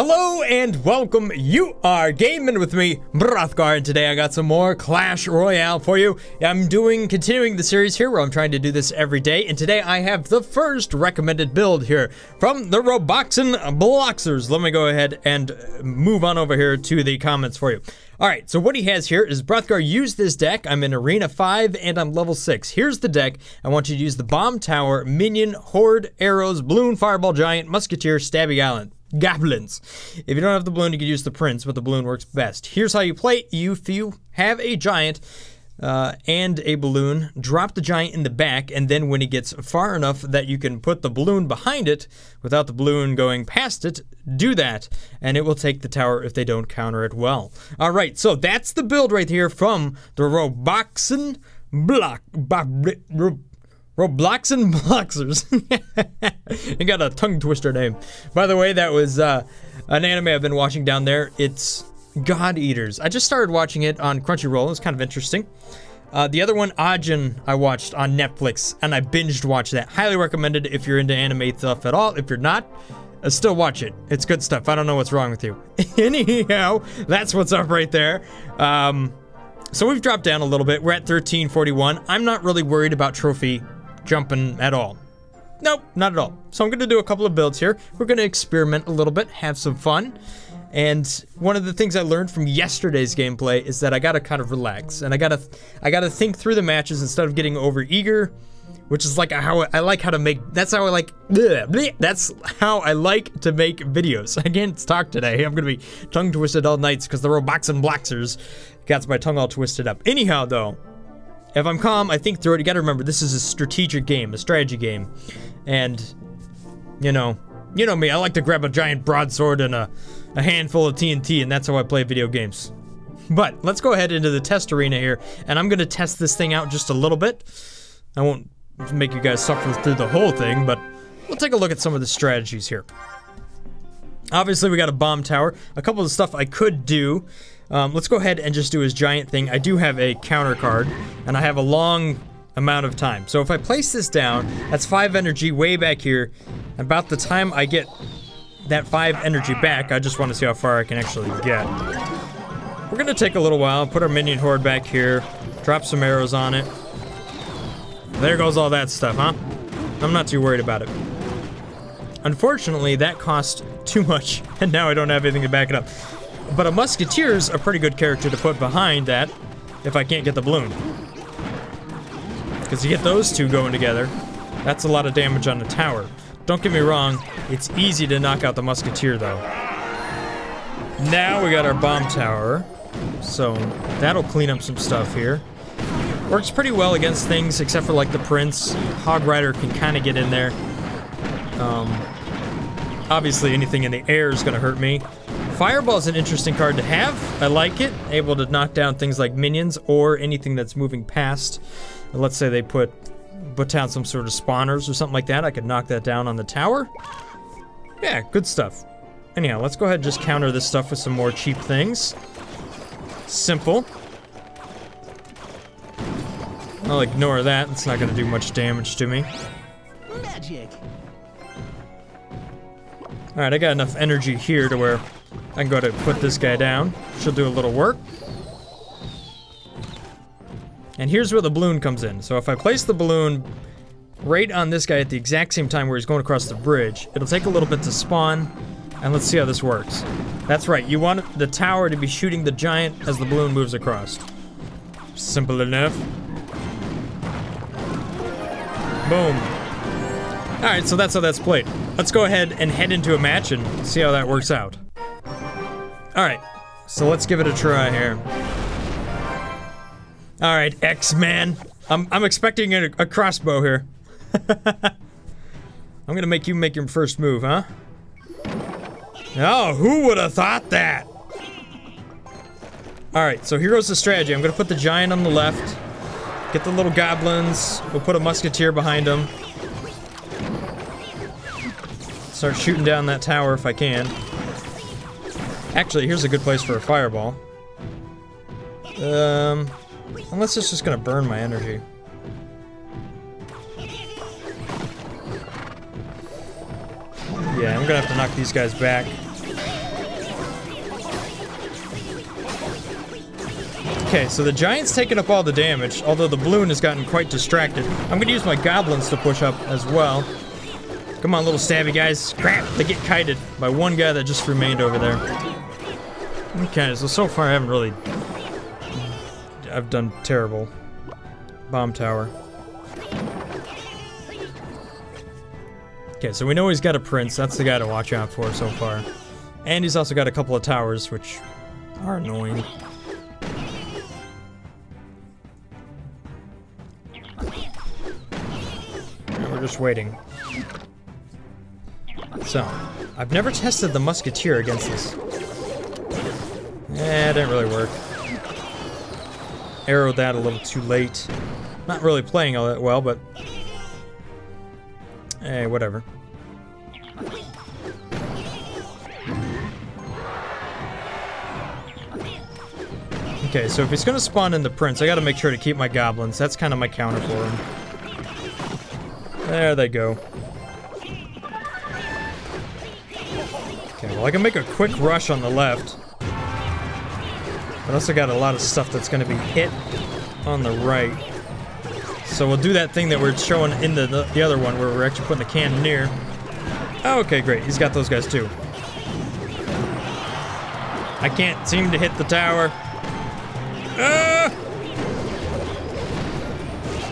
Hello and welcome. You are gaming with me, Brothgar, and today I got some more Clash Royale for you. I'm continuing the series here where I'm trying to do this every day, and today I have the first recommended build here from the Bloxers. Let me go ahead and move on over here to the comments for you. Alright, so what he has here is Brothgar, use this deck. I'm in Arena 5 and I'm level 6. Here's the deck. I want you to use the Bomb Tower, Minion, Horde, Arrows, Balloon, Fireball, Giant, Musketeer, Stabby Island. Goblins. If you don't have the balloon, you can use the Prince, but the balloon works best. Here's how you play. If you have a giant and a balloon, drop the giant in the back, and then when he gets far enough that you can put the balloon behind it without the balloon going past it, do that, and it will take the tower if they don't counter it well. Alright, so that's the build right here from the Robloxers. It got a tongue twister name. By the way, that was an anime I've been watching down there. It's God Eaters. I just started watching it on Crunchyroll. It's kind of interesting. The other one, Ajin, I watched on Netflix, and I binged watched that. Highly recommended if you're into anime stuff at all. If you're not, still watch it. It's good stuff. I don't know what's wrong with you. Anyhow, that's what's up right there. So we've dropped down a little bit. We're at 1341. I'm not really worried about trophy jumping at all. Nope, not at all. So I'm gonna do a couple of builds here. We're gonna experiment a little bit, have some fun. And one of the things I learned from yesterday's gameplay is that I gotta kind of relax, and I gotta think through the matches instead of getting over eager, which is like how I like how to make. That's how I like. That's how I like to make videos. I can't talk today. I'm gonna be tongue twisted all nights because the Bloxers got my tongue all twisted up. Anyhow, though, if I'm calm, I think through it. You gotta remember, this is a strategic game, a strategy game, and you know me. I like to grab a giant broadsword and a handful of TNT, and that's how I play video games. But let's go ahead into the test arena here, and I'm gonna test this thing out just a little bit. I won't make you guys suffer through the whole thing, but we'll take a look at some of the strategies here. Obviously, we got a bomb tower. A couple of stuff I could do. Let's go ahead and just do his giant thing. I do have a counter card, and I have a long amount of time. So if I place this down, that's 5 energy way back here. About the time I get that 5 energy back, I just want to see how far I can actually get. We're gonna take a little while, put our minion horde back here, drop some arrows on it. There goes all that stuff, huh? I'm not too worried about it. Unfortunately, that cost too much, and now I don't have anything to back it up. But a musketeer's a pretty good character to put behind that if I can't get the balloon. Because you get those two going together, that's a lot of damage on the tower. Don't get me wrong, it's easy to knock out the musketeer though. Now we got our bomb tower, so that'll clean up some stuff here. Works pretty well against things except for like the Prince. Hog Rider can kind of get in there. Obviously anything in the air is gonna hurt me. Fireball's an interesting card to have. I like it. Able to knock down things like minions or anything that's moving past. Let's say they put down some sort of spawners or something like that. I could knock that down on the tower. Yeah, good stuff. Anyhow, let's go ahead and just counter this stuff with some more cheap things. Simple. I'll ignore that. It's not gonna do much damage to me. Magic. Alright, I got enough energy here to where I can go to put this guy down. She'll do a little work. And here's where the balloon comes in. So if I place the balloon right on this guy at the exact same time where he's going across the bridge, it'll take a little bit to spawn, and let's see how this works. That's right, you want the tower to be shooting the giant as the balloon moves across. Simple enough. Boom. Alright, so that's how that's played. Let's go ahead and head into a match and see how that works out. Alright, so let's give it a try here. Alright, X-Man. I'm expecting a crossbow here. I'm gonna make you make your first move, huh? Oh, who would have thought that? Alright, so here goes the strategy. I'm gonna put the giant on the left. Get the little goblins. We'll put a musketeer behind them. Start shooting down that tower if I can. Actually, here's a good place for a fireball. Unless it's just gonna burn my energy. Yeah, I'm gonna have to knock these guys back. Okay, so the giant's taking up all the damage, although the balloon has gotten quite distracted. I'm gonna use my goblins to push up as well. Come on, little stabby guys. Crap, they get kited by one guy that just remained over there. Okay, so far I haven't really... I've done terrible. Bomb tower. Okay, so we know he's got a prince. That's the guy to watch out for so far. And he's also got a couple of towers, which are annoying. And we're just waiting. So, I've never tested the musketeer against this. Eh, it didn't really work. Arrowed that a little too late. Not really playing all that well, but... Hey, whatever. Okay, so if he's gonna spawn in the prince, I gotta make sure to keep my goblins. That's kind of my counter for him. There they go. Okay, well I can make a quick rush on the left. But I also got a lot of stuff that's gonna be hit on the right. So we'll do that thing that we're showing in the other one where we're actually putting the cannoneer. Okay, great. He's got those guys too. I can't seem to hit the tower.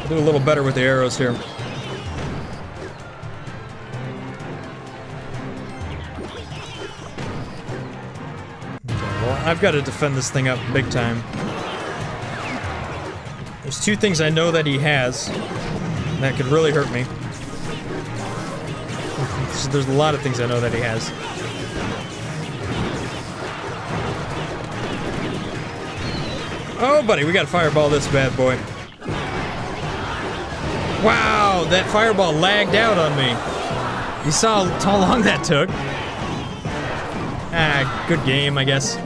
I'll do a little better with the arrows here. Okay, well, I've got to defend this thing up big time. There's two things I know that he has that could really hurt me. There's a lot of things I know that he has. Oh, buddy, we gotta fireball this bad boy. Wow, that fireball lagged out on me. You saw how long that took. Ah, good game, I guess.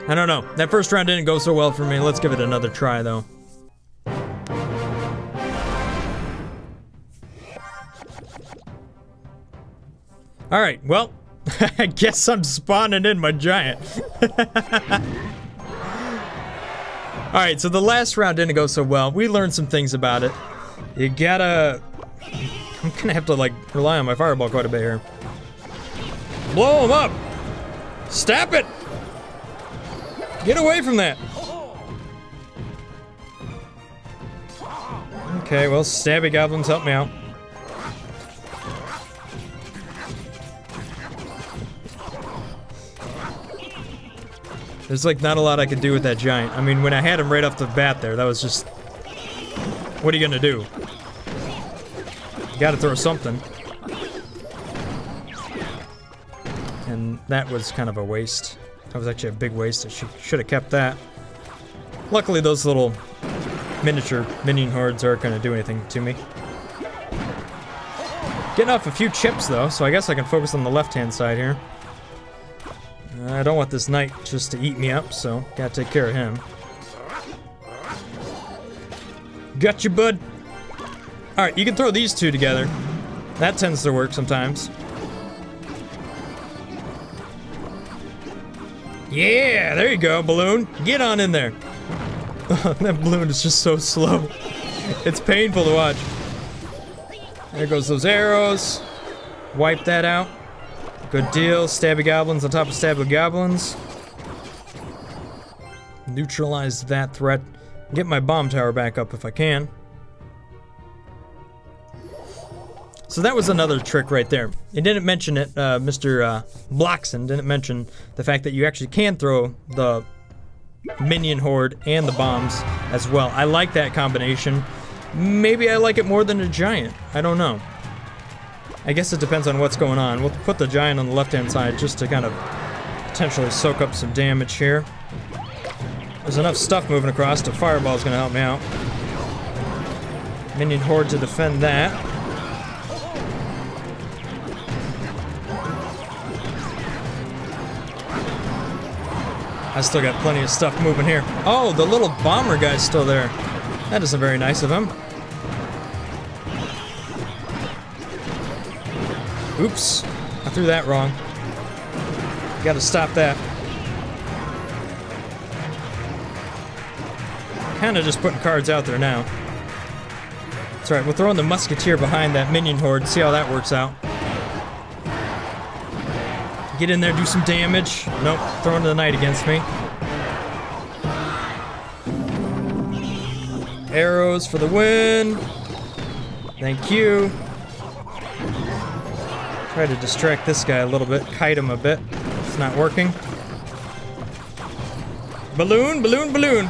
I don't know. That first round didn't go so well for me. Let's give it another try, though. Alright, well, I guess I'm spawning in my giant. Alright, so the last round didn't go so well. We learned some things about it. You gotta... I'm gonna have to, like, rely on my fireball quite a bit here. Blow him up! Stab it! Get away from that! Okay, well, stabby goblins help me out. There's like not a lot I could do with that giant. I mean, when I had him right off the bat there, that was just... What are you gonna do? You gotta throw something. And that was kind of a waste. That was actually a big waste. I should have kept that. Luckily, those little miniature minion hordes aren't gonna do anything to me. Getting off a few chips though, so I guess I can focus on the left-hand side here. I don't want this knight just to eat me up, so gotta take care of him. Gotcha, bud. Alright, you can throw these two together. That tends to work sometimes. Yeah, there you go, balloon. Get on in there. That balloon is just so slow. It's painful to watch. There goes those arrows. Wipe that out. Good deal. Stabby goblins on top of stabby goblins. Neutralize that threat. Get my bomb tower back up if I can. So that was another trick right there. It didn't mention it, Mr. Bloxon didn't mention the fact that you actually can throw the minion horde and the bombs as well. I like that combination. Maybe I like it more than a giant. I don't know. I guess it depends on what's going on. We'll put the giant on the left-hand side just to kind of potentially soak up some damage here. There's enough stuff moving across. The fireball's gonna help me out. Minion horde to defend that. I still got plenty of stuff moving here. Oh, the little bomber guy's still there. That isn't very nice of him. Oops, I threw that wrong. Gotta stop that. Kinda just putting cards out there now. That's right, we're throwing the musketeer behind that minion horde, see how that works out. Get in there, do some damage. Nope, throwing the knight against me. Arrows for the win. Thank you. Try to distract this guy a little bit, kite him a bit. It's not working. Balloon, balloon, balloon.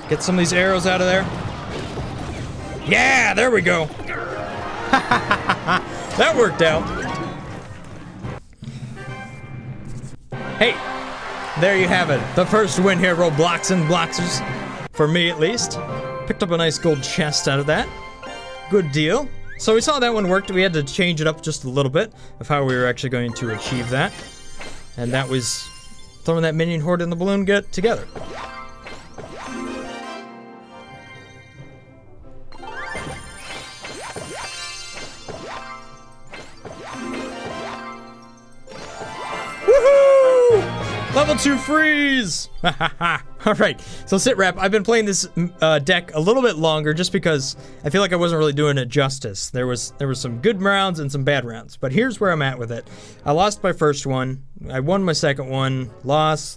Get some of these arrows out of there. Yeah, there we go. That worked out. Hey, there you have it. The first win here, Roblox and Bloxers. For me, at least. Picked up a nice gold chest out of that. Good deal. So we saw that one worked. We had to change it up just a little bit of how we were actually going to achieve that. And that was throwing that minion horde and the balloon get together. Level 2 freeze! Alright, so sit rep. I've been playing this deck a little bit longer just because I feel like I wasn't really doing it justice. There was some good rounds and some bad rounds, but here's where I'm at with it. I lost my first one, I won my second one, loss,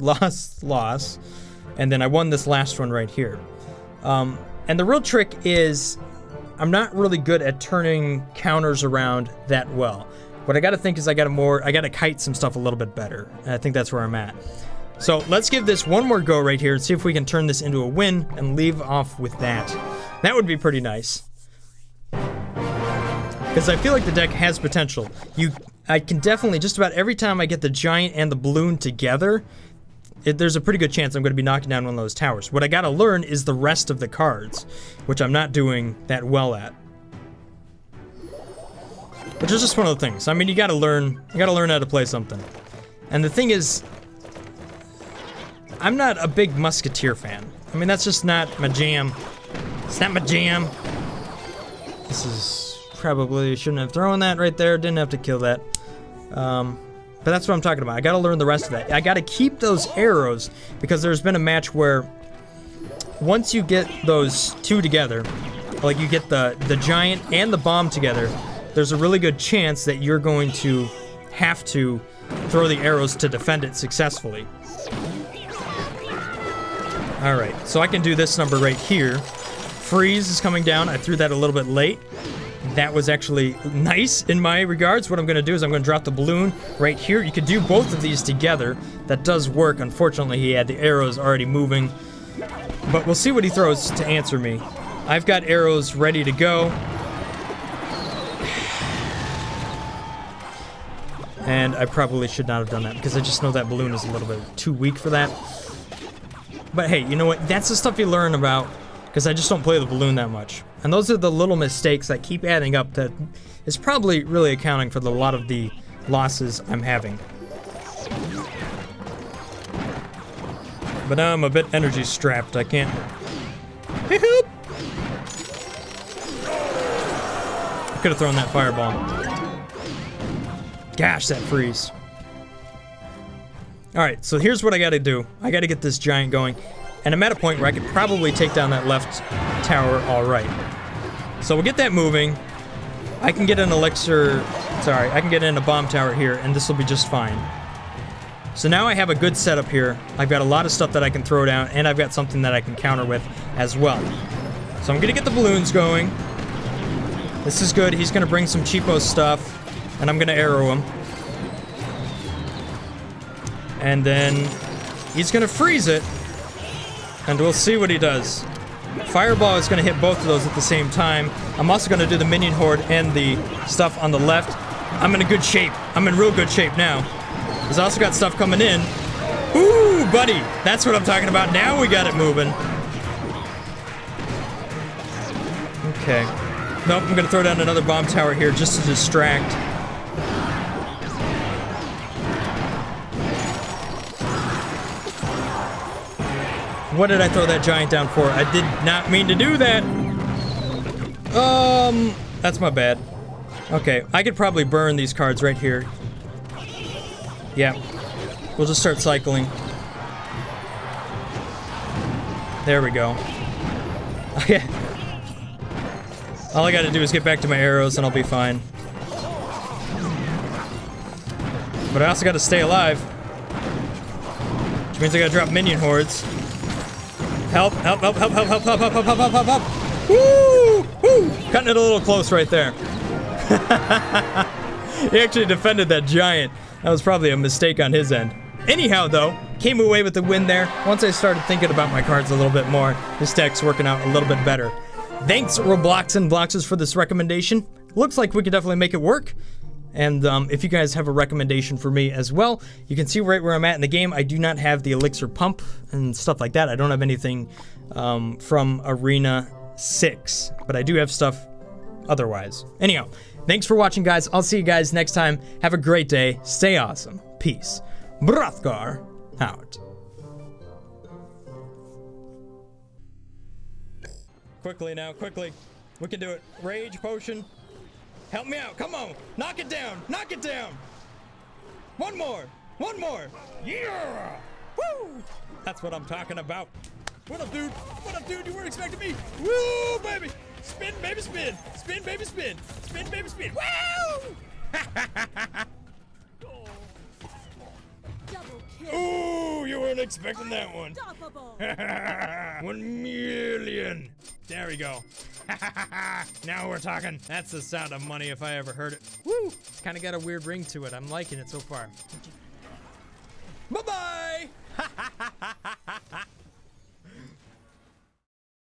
and then I won this last one right here. And the real trick is I'm not really good at turning counters around that well. What I gotta think is I gotta kite some stuff a little bit better. And I think that's where I'm at. So let's give this one more go right here and see if we can turn this into a win and leave off with that. That would be pretty nice. Because I feel like the deck has potential. I can definitely, just about every time I get the giant and the balloon together, there's a pretty good chance I'm gonna be knocking down one of those towers. What I gotta learn is the rest of the cards, which I'm not doing that well at. Which is just one of the things. I mean, you gotta learn how to play something. And the thing is, I'm not a big musketeer fan. I mean, that's just not my jam. It's not my jam. This is probably, shouldn't have thrown that right there. Didn't have to kill that. But that's what I'm talking about. I gotta learn the rest of that. I gotta keep those arrows because there's been a match where once you get those two together, like you get the giant and the bomb together, there's a really good chance that you're going to have to throw the arrows to defend it successfully. Alright, so I can do this number right here. Freeze is coming down. I threw that a little bit late. That was actually nice in my regards. What I'm going to do is I'm going to drop the balloon right here. You could do both of these together. That does work. Unfortunately, he had the arrows already moving. But we'll see what he throws to answer me. I've got arrows ready to go. And I probably should not have done that because I just know that balloon is a little bit too weak for that. But hey, you know what? That's the stuff you learn about because I just don't play the balloon that much. And those are the little mistakes that keep adding up that is probably really accounting for a lot of the losses I'm having. But now I'm a bit energy strapped. I can't... I could have thrown that fireball. Gosh, that freeze. Alright, so here's what I gotta do. I gotta get this giant going. And I'm at a point where I could probably take down that left tower alright. So we'll get that moving. I can get an elixir... Sorry, I can get in a bomb tower here, and this will be just fine. So now I have a good setup here. I've got a lot of stuff that I can throw down, and I've got something that I can counter with as well. So I'm gonna get the balloons going. This is good. He's gonna bring some cheapo stuff. And I'm gonna arrow him. And then he's gonna freeze it. And we'll see what he does. Fireball is gonna hit both of those at the same time. I'm also gonna do the minion horde and the stuff on the left. I'm in a good shape. I'm in real good shape now. He's also got stuff coming in. Ooh, buddy. That's what I'm talking about. Now we got it moving. Okay. Nope, I'm gonna throw down another bomb tower here just to distract. What did I throw that giant down for? I did not mean to do that. That's my bad. Okay, I could probably burn these cards right here. Yeah. We'll just start cycling. There we go. Okay. All I gotta do is get back to my arrows and I'll be fine. But I also gotta stay alive. Which means I gotta drop minion hordes. Help, help, help, help, help, help, help, help, help, help, help, help, help. Woo! Woo! Cutting it a little close right there. He actually defended that giant. That was probably a mistake on his end. Anyhow, though, came away with the win there. Once I started thinking about my cards a little bit more, this deck's working out a little bit better. Thanks, Roblox and Bloxes, for this recommendation. Looks like we could definitely make it work. And if you guys have a recommendation for me as well, you can see right where I'm at in the game. I do not have the elixir pump and stuff like that. I don't have anything from Arena 6, but I do have stuff otherwise. Anyhow, thanks for watching, guys. I'll see you guys next time. Have a great day. Stay awesome. Peace. Brothgar out. Quickly now, quickly. We can do it. Rage potion. Help me out. Come on. Knock it down. Knock it down. One more. One more. Yeah. Woo. That's what I'm talking about. What up, dude? What up, dude? You weren't expecting me. Woo, baby. Spin, baby, spin. Spin, baby, spin. Spin, baby, spin. Woo! Ooh, you weren't expecting that one. 1 million. There we go. Now we're talking. That's the sound of money if I ever heard it. Woo! It's kind of got a weird ring to it. I'm liking it so far. Bye-bye.